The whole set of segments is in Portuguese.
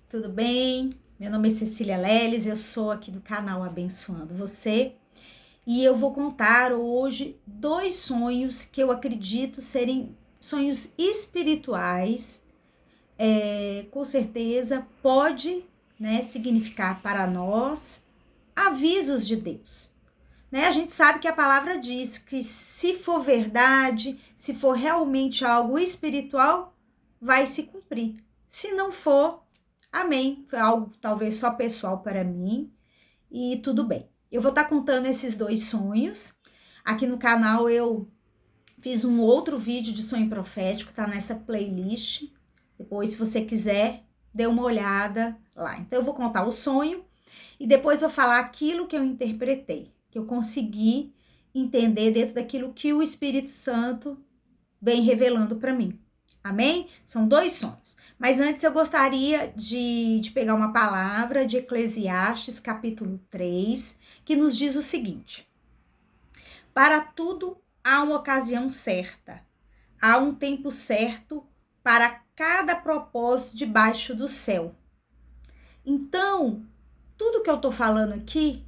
tudo bem? Meu nome é Cecília Leles, eu sou aqui do canal Abençoando Você e eu vou contar hoje 2 sonhos que eu acredito serem sonhos espirituais. Com certeza pode, significar para nós avisos de Deus. A gente sabe que a palavra diz que se for verdade, se for realmente algo espiritual, vai se cumprir. Se não for, amém. Foi algo talvez só pessoal para mim e tudo bem. Eu vou estar contando esses 2 sonhos. Aqui no canal eu fiz um outro vídeo de sonho profético, tá nessa playlist. Depois, se você quiser, dê uma olhada lá. Então, eu vou contar o sonho e depois vou falar aquilo que eu interpretei, que eu consegui entender dentro daquilo que o Espírito Santo vem revelando para mim. Amém? São 2 sonhos. Mas antes eu gostaria de pegar uma palavra de Eclesiastes, capítulo 3, que nos diz o seguinte: para tudo há uma ocasião certa, há um tempo certo para cada propósito debaixo do céu. Então, tudo que eu tô falando aqui,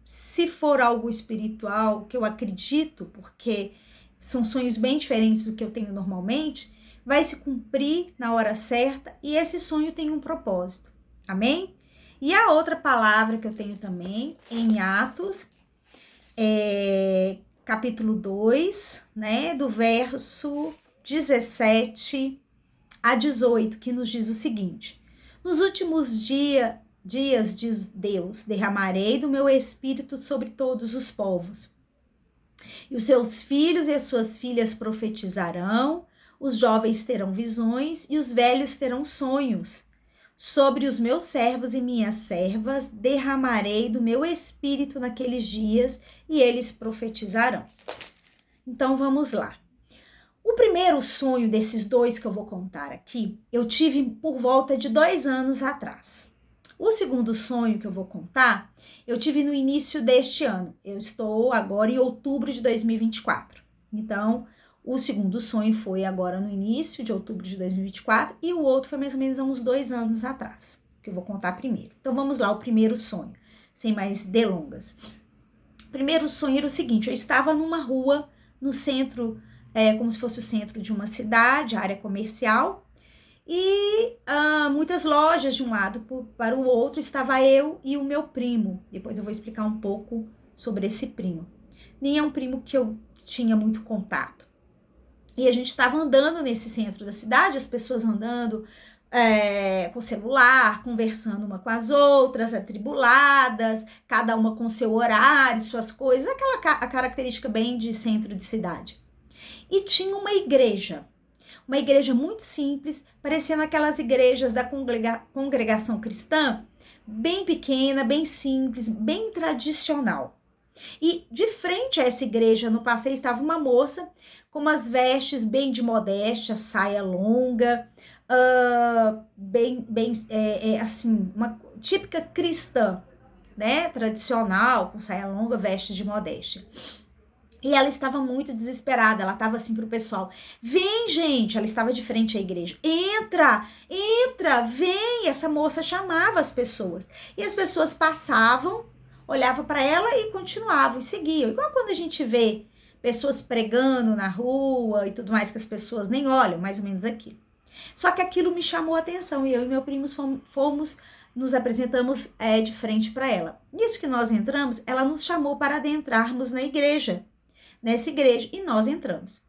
se for algo espiritual, que eu acredito, porque são sonhos bem diferentes do que eu tenho normalmente, vai se cumprir na hora certa e esse sonho tem um propósito. Amém? E a outra palavra que eu tenho também em Atos, capítulo 2, do verso 17 a 18, que nos diz o seguinte: nos últimos dias, diz Deus, derramarei do meu espírito sobre todos os povos. E os seus filhos e as suas filhas profetizarão, os jovens terão visões e os velhos terão sonhos. Sobre os meus servos e minhas servas derramarei do meu espírito naqueles dias e eles profetizarão. Então vamos lá. O primeiro sonho desses 2 que eu vou contar aqui, eu tive por volta de 2 anos atrás. O segundo sonho que eu vou contar, eu tive no início deste ano. Eu estou agora em outubro de 2024. Então, o segundo sonho foi agora no início de outubro de 2024 e o outro foi mais ou menos há uns 2 anos atrás, que eu vou contar primeiro. Então, vamos lá, o primeiro sonho, sem mais delongas. O primeiro sonho era o seguinte: eu estava numa rua no centro, como se fosse o centro de uma cidade, área comercial, e muitas lojas de um lado para o outro, estava eu e o meu primo. Depois eu vou explicar um pouco sobre esse primo. Nem é um primo que eu tinha muito contato. E a gente estava andando nesse centro da cidade, as pessoas andando com celular, conversando uma com as outras, atribuladas, cada uma com seu horário, suas coisas, a característica bem de centro de cidade. E tinha uma igreja muito simples, parecendo aquelas igrejas da congregação cristã, bem pequena, bem simples, bem tradicional. E de frente a essa igreja, no passeio, estava uma moça com umas vestes bem de modéstia, saia longa, assim, uma típica cristã, tradicional, com saia longa, vestes de modéstia. E ela estava muito desesperada, ela estava assim pro pessoal: vem, gente, ela estava de frente à igreja, entra, vem. Essa moça chamava as pessoas, e as pessoas passavam, olhavam para ela e continuavam, e seguiam. Igual quando a gente vê pessoas pregando na rua e tudo mais, que as pessoas nem olham, mais ou menos aquilo. Só que aquilo me chamou a atenção, e eu e meu primo nos apresentamos de frente para ela. Nisso que nós entramos, ela nos chamou para adentrarmos nessa igreja, e nós entramos.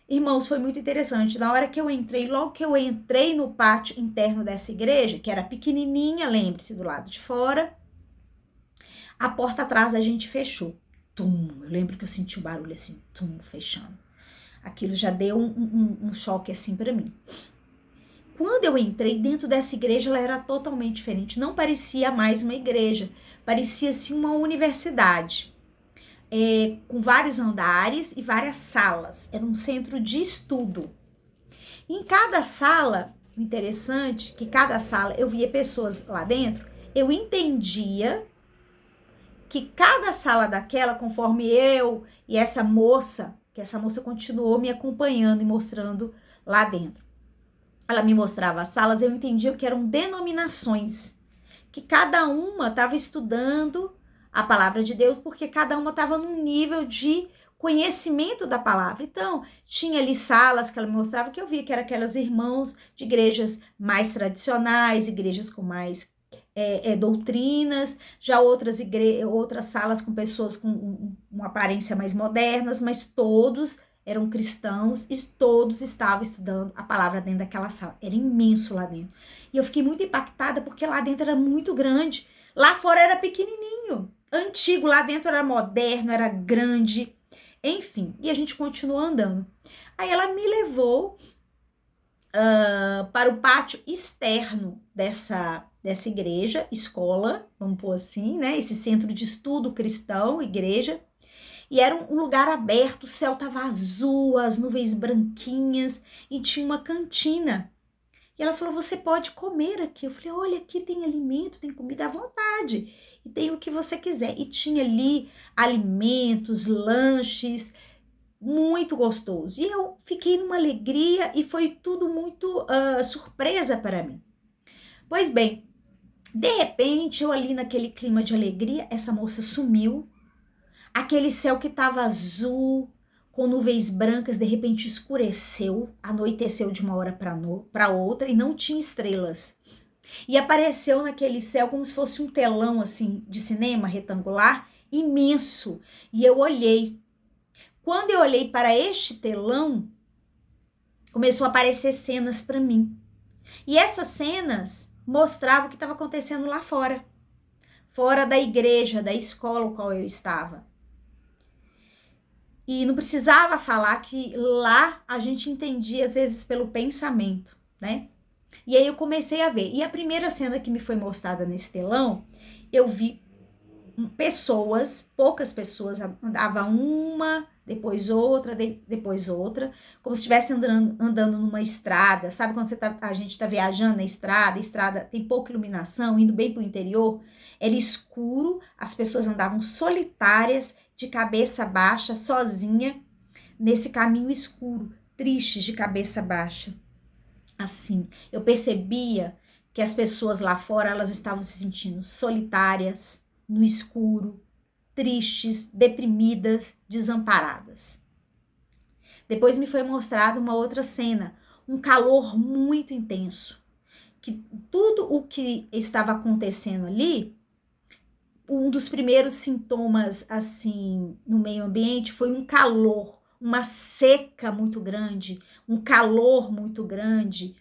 Irmãos, foi muito interessante. Na hora que eu entrei, logo que eu entrei no pátio interno dessa igreja, que era pequenininha, lembre-se, do lado de fora, a porta atrás da gente fechou. Tum, eu lembro que eu senti o barulho assim, tum, fechando. Aquilo já deu um choque assim para mim. Quando eu entrei dentro dessa igreja, ela era totalmente diferente. Não parecia mais uma igreja, parecia assim uma universidade. Com vários andares e várias salas. Era um centro de estudo. Em cada sala, o interessante é que cada sala eu via pessoas lá dentro, eu entendia que cada sala daquela, conforme eu e essa moça, que essa moça continuou me acompanhando e mostrando lá dentro. ela me mostrava as salas, eu entendia que eram denominações, que cada uma estava estudando a palavra de Deus, porque cada uma estava num nível de conhecimento da palavra. Então, tinha ali salas que ela me mostrava que eu via que eram aquelas irmãos de igrejas mais tradicionais, igrejas com mais doutrinas, já outras salas com pessoas com uma aparência mais modernas, mas todos eram cristãos e todos estavam estudando a palavra dentro daquela sala. Era imenso lá dentro. E eu fiquei muito impactada porque lá dentro era muito grande. Lá fora era pequenininho, antigo, lá dentro era moderno, era grande. Enfim, e a gente continuou andando. Aí ela me levou para o pátio externo dessa igreja, escola, vamos pôr assim, né? Esse centro de estudo cristão, igreja. E era um lugar aberto, o céu tava azul, as nuvens branquinhas e tinha uma cantina. E ela falou: você pode comer aqui. Eu falei: olha, aqui tem alimento, tem comida à vontade. E tem o que você quiser. E tinha ali alimentos, lanches, muito gostoso. E eu fiquei numa alegria e foi tudo muito surpresa para mim. Pois bem, de repente, eu ali naquele clima de alegria, essa moça sumiu. Aquele céu que estava azul, com nuvens brancas, de repente escureceu, anoiteceu de uma hora para outra e não tinha estrelas. E apareceu naquele céu como se fosse um telão assim de cinema retangular, imenso. E eu olhei. Quando eu olhei para este telão, começou a aparecer cenas para mim. E essas cenas mostravam o que estava acontecendo lá fora. Fora da igreja, da escola no qual eu estava. E não precisava falar que lá a gente entendia, às vezes, pelo pensamento, né? E aí eu comecei a ver. E a primeira cena que me foi mostrada nesse telão, eu vi pessoas, poucas pessoas, andava uma, depois outra, depois outra, como se estivesse andando numa estrada. Sabe quando a gente tá viajando na estrada, a estrada tem pouca iluminação, indo bem pro interior? Era escuro, as pessoas andavam solitárias, de cabeça baixa, sozinha, nesse caminho escuro, tristes de cabeça baixa. Assim, eu percebia que as pessoas lá fora, elas estavam se sentindo solitárias, no escuro, tristes, deprimidas, desamparadas. Depois me foi mostrada uma outra cena, um calor muito intenso, que tudo o que estava acontecendo ali, um dos primeiros sintomas, assim, no meio ambiente foi um calor, uma seca muito grande, um calor muito grande,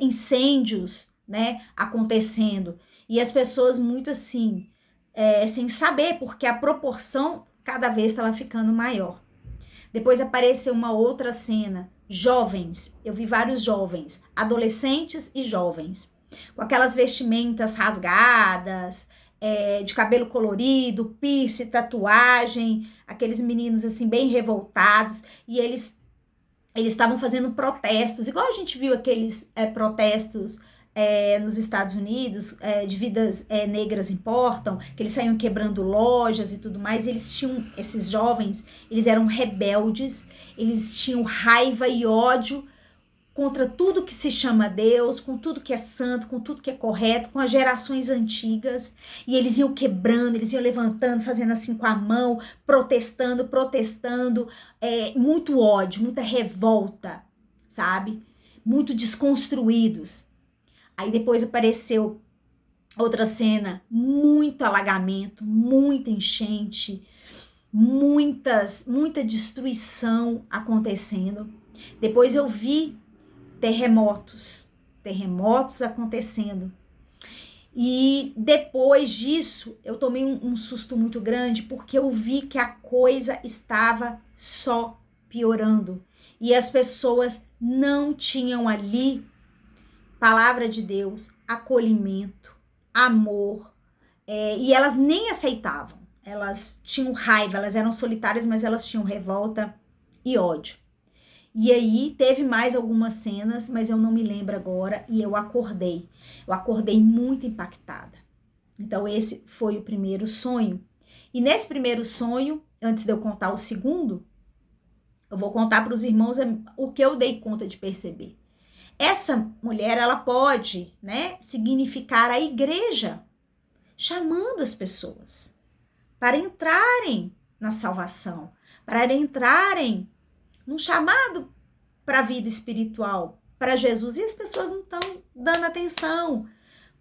incêndios, né, acontecendo. E as pessoas muito assim, sem saber, porque a proporção cada vez estava ficando maior. Depois apareceu uma outra cena, jovens, eu vi vários jovens, adolescentes e jovens, com aquelas vestimentas rasgadas, de cabelo colorido, piercing, tatuagem, aqueles meninos assim bem revoltados, e eles estavam fazendo protestos, igual a gente viu aqueles protestos nos Estados Unidos, de vidas negras importam, que eles saíam quebrando lojas e tudo mais. Eles tinham, esses jovens, eles eram rebeldes, eles tinham raiva e ódio contra tudo que se chama Deus, com tudo que é santo, com tudo que é correto, com as gerações antigas, e eles iam quebrando, eles iam levantando, fazendo assim com a mão, protestando, muito ódio, muita revolta, sabe? Muito desconstruídos. Aí depois apareceu outra cena, muito alagamento, muita enchente, muita destruição acontecendo. Depois eu vi terremotos acontecendo. E depois disso, eu tomei um susto muito grande, porque eu vi que a coisa estava só piorando. E as pessoas não tinham ali palavra de Deus, acolhimento, amor, e elas nem aceitavam. Elas tinham raiva, elas eram solitárias, mas elas tinham revolta e ódio. E aí teve mais algumas cenas, mas eu não me lembro agora, e eu acordei. Eu acordei muito impactada. Então esse foi o primeiro sonho. E nesse primeiro sonho, antes de eu contar o segundo, eu vou contar para os irmãos o que eu dei conta de perceber. Essa mulher, ela pode, né, significar a igreja, chamando as pessoas para entrarem na salvação, para entrarem num chamado para a vida espiritual, para Jesus. E as pessoas não estão dando atenção,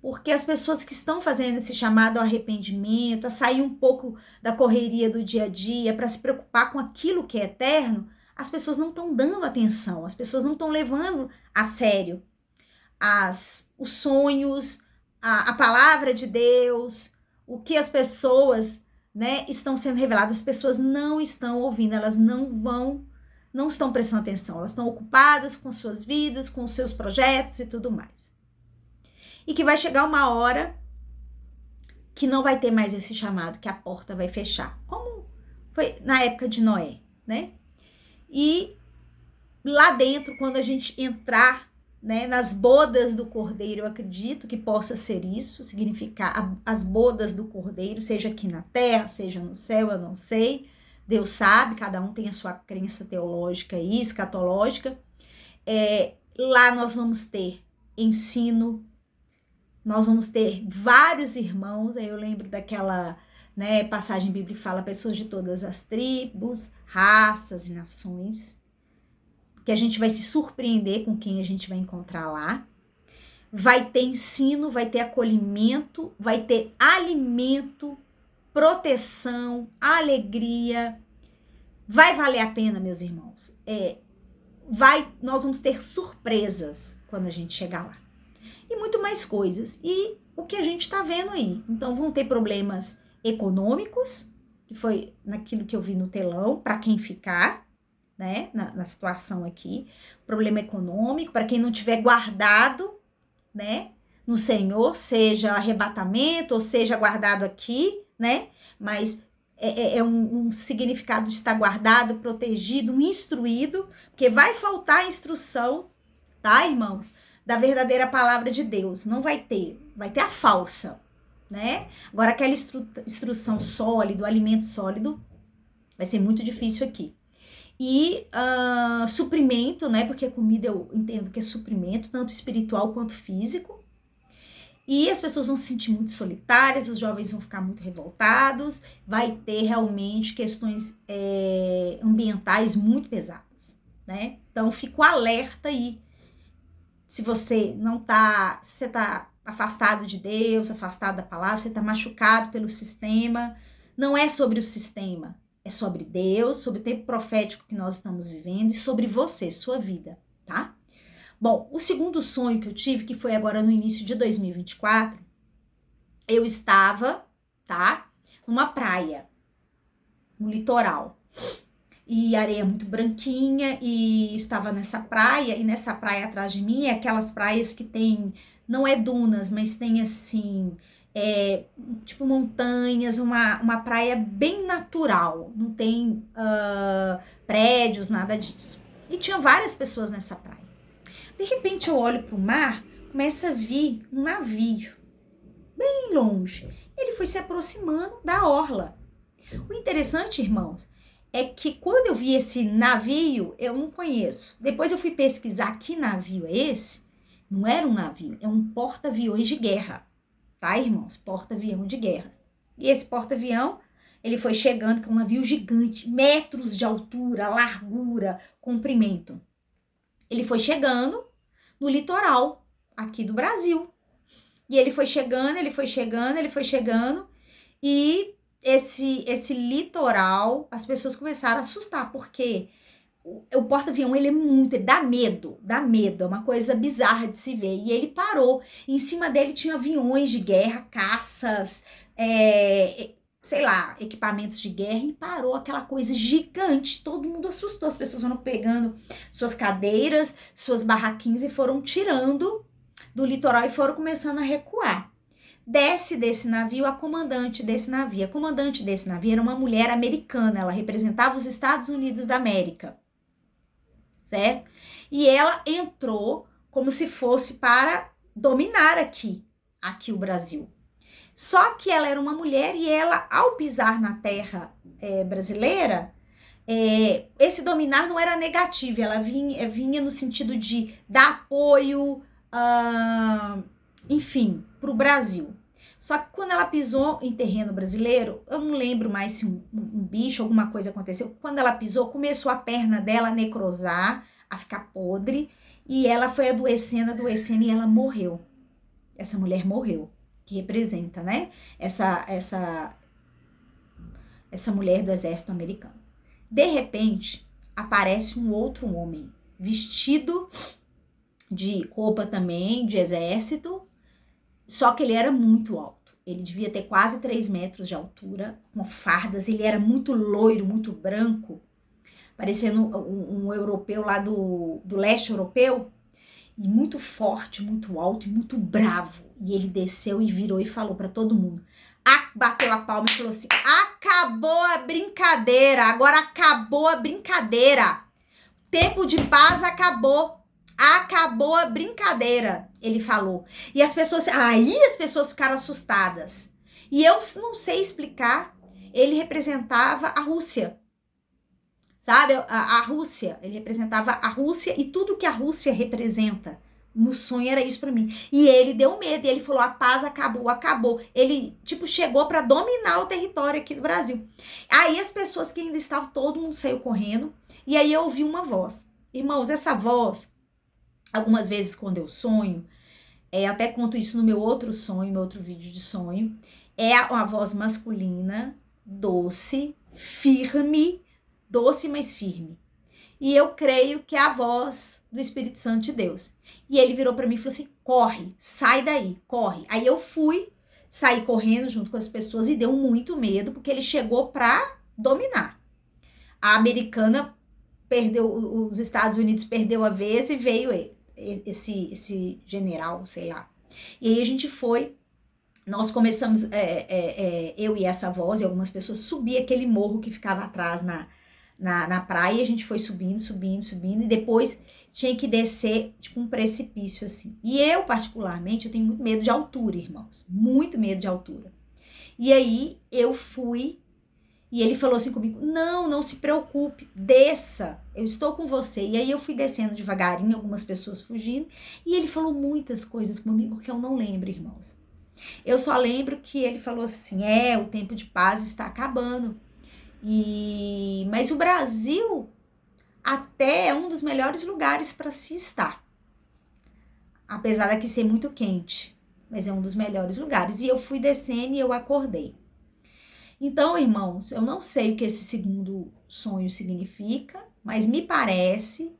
porque as pessoas que estão fazendo esse chamado ao arrependimento, a sair um pouco da correria do dia a dia, para se preocupar com aquilo que é eterno, as pessoas não estão dando atenção, as pessoas não estão levando a sério os sonhos, a palavra de Deus, o que as pessoas, né, estão sendo reveladas. As pessoas não estão ouvindo, elas não estão prestando atenção, elas estão ocupadas com suas vidas, com os seus projetos e tudo mais. E que vai chegar uma hora que não vai ter mais esse chamado, que a porta vai fechar, como foi na época de Noé, né? E lá dentro, quando a gente entrar, né, nas bodas do Cordeiro, eu acredito que possa ser isso, significar as bodas do Cordeiro, seja aqui na terra, seja no céu, eu não sei, Deus sabe, cada um tem a sua crença teológica e escatológica. Lá nós vamos ter ensino, nós vamos ter vários irmãos. Aí eu lembro daquela, né, passagem bíblica que fala pessoas de todas as tribos, raças e nações, que a gente vai se surpreender com quem a gente vai encontrar lá. Vai ter ensino, vai ter acolhimento, vai ter alimento, proteção, alegria. Vai valer a pena, meus irmãos. Nós vamos ter surpresas quando a gente chegar lá. E muito mais coisas. E o que a gente está vendo aí. Então vão ter problemas econômicos, que foi naquilo que eu vi no telão, para quem ficar, né, na situação aqui. Problema econômico, para quem não tiver guardado, né, no Senhor, seja arrebatamento, ou seja guardado aqui, né, mas é um significado de estar guardado, protegido, instruído, porque vai faltar instrução, tá, irmãos, da verdadeira palavra de Deus. Não vai ter a falsa, né? Agora aquela instrução sólida, o alimento sólido, vai ser muito difícil aqui. E suprimento, né? Porque comida eu entendo que é suprimento, tanto espiritual quanto físico. E as pessoas vão se sentir muito solitárias, os jovens vão ficar muito revoltados, vai ter realmente questões ambientais muito pesadas, né? Então, fico alerta aí. Se você você tá afastado de Deus, afastado da palavra, você tá machucado pelo sistema, não é sobre o sistema, é sobre Deus, sobre o tempo profético que nós estamos vivendo e sobre você, sua vida, tá? Bom, o segundo sonho que eu tive, que foi agora no início de 2024, eu estava, tá, numa praia, no litoral, e areia muito branquinha, e estava nessa praia, e nessa praia atrás de mim é aquelas praias que tem, não é dunas, mas tem assim, tipo montanhas, uma praia bem natural, não tem prédios, nada disso. E tinha várias pessoas nessa praia. De repente eu olho para o mar, começa a vir um navio, bem longe. Ele foi se aproximando da orla. O interessante, irmãos, é que quando eu vi esse navio, eu não conheço. Depois eu fui pesquisar que navio é esse. Não era um navio, é um porta-aviões de guerra. Tá, irmãos? Porta-avião de guerra. E esse porta-avião, ele foi chegando com um navio gigante, metros de altura, largura, comprimento. Ele foi chegando no litoral aqui do Brasil. E ele foi chegando, e esse litoral, as pessoas começaram a assustar, porque o porta-avião, ele dá medo, é uma coisa bizarra de se ver. E ele parou, e em cima dele tinha aviões de guerra, caças, sei lá, equipamentos de guerra, e parou aquela coisa gigante. Todo mundo assustou, as pessoas foram pegando suas cadeiras, suas barraquinhas e foram tirando do litoral e foram começando a recuar. Desce desse navio a comandante desse navio. A comandante desse navio era uma mulher americana, ela representava os Estados Unidos da América, certo? E ela entrou como se fosse para dominar aqui o Brasil. Só que ela era uma mulher e ela, ao pisar na terra brasileira, esse dominar não era negativo, ela vinha no sentido de dar apoio, enfim, para o Brasil. Só que quando ela pisou em terreno brasileiro, eu não lembro mais se um bicho, alguma coisa aconteceu. Quando ela pisou, começou a perna dela a necrosar, a ficar podre, e ela foi adoecendo, e ela morreu. Essa mulher morreu, que representa, né? Essa mulher do exército americano. De repente, aparece um outro homem, vestido de roupa também, de exército, só que ele era muito alto. Ele devia ter quase 3 metros de altura, com fardas, ele era muito loiro, muito branco, parecendo um europeu lá do leste europeu, e muito forte, muito alto e muito bravo. E ele desceu e virou e falou para todo mundo. Bateu a palma e falou assim: acabou a brincadeira, agora acabou a brincadeira. Tempo de paz acabou. Acabou a brincadeira, ele falou. E as pessoas ficaram assustadas. E eu não sei explicar. Ele representava a Rússia. Sabe? A Rússia. Ele representava a Rússia e tudo que a Rússia representa. No sonho era isso pra mim. E ele deu medo. E ele falou: a paz acabou, acabou. Ele, chegou pra dominar o território aqui do Brasil. Aí as pessoas que ainda estavam, todo mundo saiu correndo. E aí eu ouvi uma voz. Irmãos, essa voz, algumas vezes quando eu sonho, até conto isso no meu outro sonho, meu outro vídeo de sonho, é uma voz masculina, doce, firme, doce, mas firme. E eu creio que é a voz do Espírito Santo de Deus. E ele virou para mim e falou assim: corre, sai daí, corre. Aí eu saí correndo junto com as pessoas e deu muito medo, porque ele chegou para dominar. A americana perdeu, os Estados Unidos perdeu a vez e veio esse general, sei lá. E aí a gente foi, nós começamos, eu e essa voz e algumas pessoas, subir aquele morro que ficava atrás na praia, e a gente foi subindo, e depois tinha que descer, tipo um precipício, assim. E eu, particularmente, eu tenho muito medo de altura, irmãos, muito medo de altura. E aí eu fui, e ele falou assim comigo: não se preocupe, desça, eu estou com você. E aí eu fui descendo devagarinho, algumas pessoas fugindo, e ele falou muitas coisas comigo que eu não lembro, irmãos. Eu só lembro que ele falou assim: o tempo de paz está acabando. Mas o Brasil até é um dos melhores lugares para se estar. Apesar daqui ser muito quente, mas é um dos melhores lugares. E eu fui descendo e eu acordei. Então, irmãos, eu não sei o que esse segundo sonho significa, mas me parece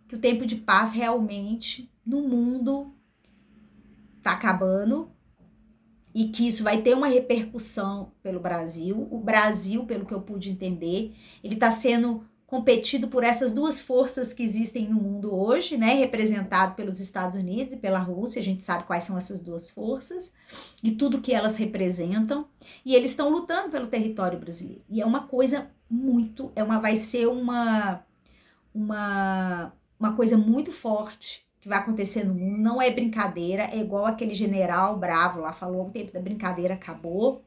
que o tempo de paz realmente no mundo tá acabando e que isso vai ter uma repercussão pelo Brasil. O Brasil, pelo que eu pude entender, ele tá sendo competido por essas duas forças que existem no mundo hoje, né? Representado pelos Estados Unidos e pela Rússia. A gente sabe quais são essas duas forças e tudo que elas representam. E eles estão lutando pelo território brasileiro. E é uma coisa muito, vai ser uma coisa muito forte que vai acontecer no mundo. Não é brincadeira, é igual aquele general bravo lá falou: o tempo da brincadeira acabou.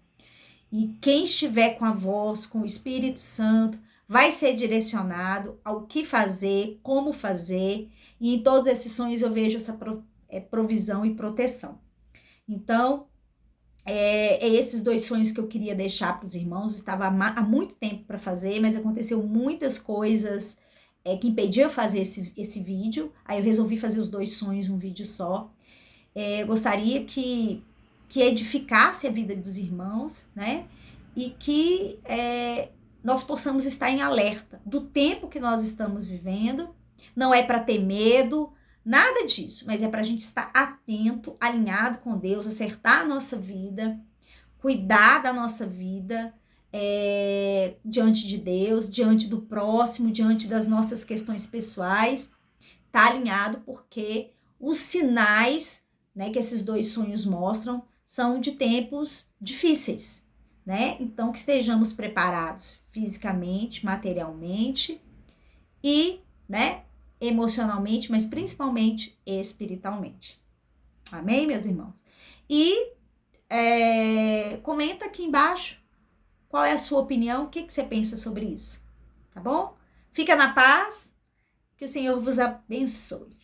E quem estiver com a voz, com o Espírito Santo, vai ser direcionado ao que fazer, como fazer, e em todos esses sonhos eu vejo essa provisão e proteção. Então, esses dois sonhos que eu queria deixar para os irmãos. Estava há muito tempo para fazer, mas aconteceu muitas coisas que impediu eu fazer esse vídeo. Aí eu resolvi fazer os dois sonhos num vídeo só. Eu gostaria que edificasse a vida dos irmãos, né? E que nós possamos estar em alerta do tempo que nós estamos vivendo. Não é para ter medo, nada disso, mas é para a gente estar atento, alinhado com Deus, acertar a nossa vida, cuidar da nossa vida diante de Deus, diante do próximo, diante das nossas questões pessoais. Tá alinhado, porque os sinais, né, que esses dois sonhos mostram são de tempos difíceis, né? Então, que estejamos preparados fisicamente, materialmente e, né, emocionalmente, mas principalmente espiritualmente. Amém, meus irmãos? E comenta aqui embaixo qual é a sua opinião, o que você pensa sobre isso, tá bom? Fica na paz, que o Senhor vos abençoe.